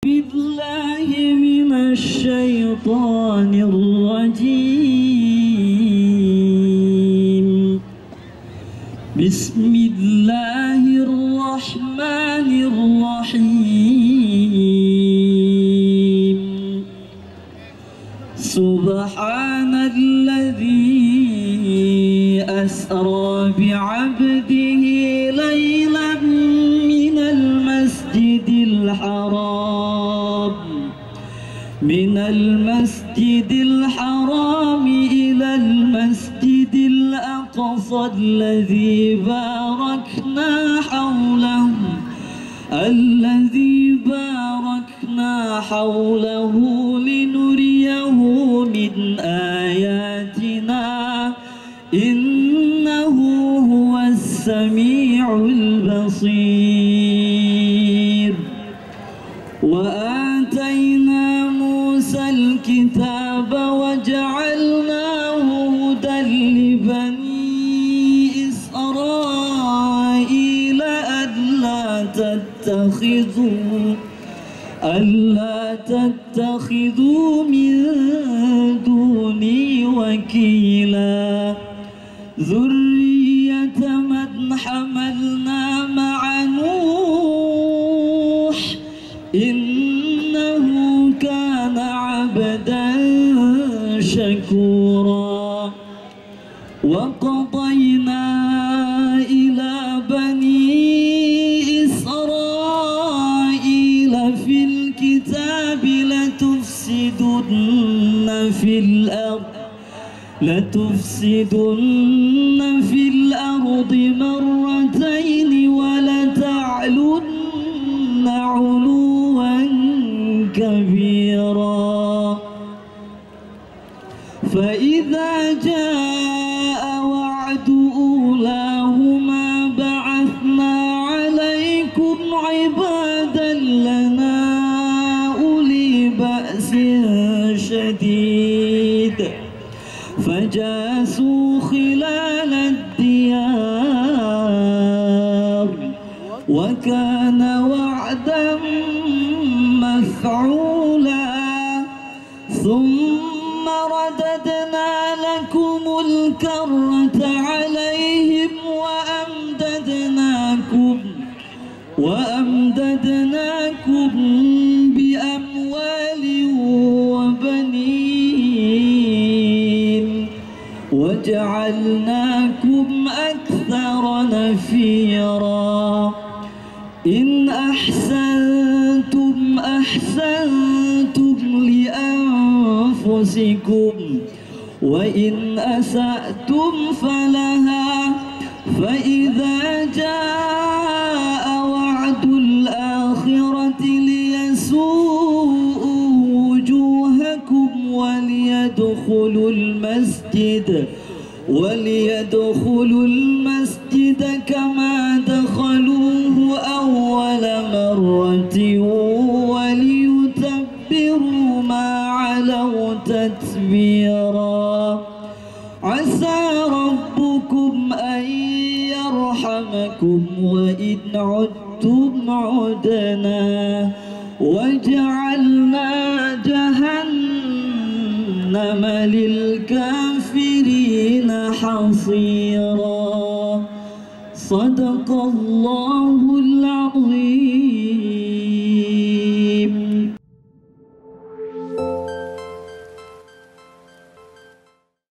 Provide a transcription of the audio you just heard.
بالله من الشيطان الرجيم. بسم الله الرحمن الرحيم. سبحان الذي أسرى بعبده ليلا من المسجد الحرام إلى المسجد الأقصى الذي باركنا حوله لنريه من آياتنا إنه هو السميع البصير. وآتينا موسى الكتاب وجعلناه هدى لبني إسرائيل ألا تتخذوا من دوني وكيلا. ذرية من حملنا مع نوح إنه كان عبدا شكورا. وقضينا إلى بني إسرائيل في الكتاب لتفسدن في الأرض مرتين ولتعلن علوا كبيرا. فإذا جاء وعد أولاهما بعثنا عليكم عبادا لنا أولي بأس شديد فجاسوا خلال الديار وكان وعدا مفعولا. ثم رددنا لكم الكرة عليهم وأمددناكم بأموال وبنين وجعلناكم أكثر نفيرا. إن أحسنتم لأنفسكم وإن أسأتم فلها. فإذا جاء وعد الآخرة ليسوءوا وجوهكم وليدخلوا المسجد كما دخلوه أول مرة وليتبروا ما علوا تتبيرا. عسى ربكم أن يرحمكم وإن عدتم عدنا وجعلنا جهنم للكافرين حصيرا. صدق الله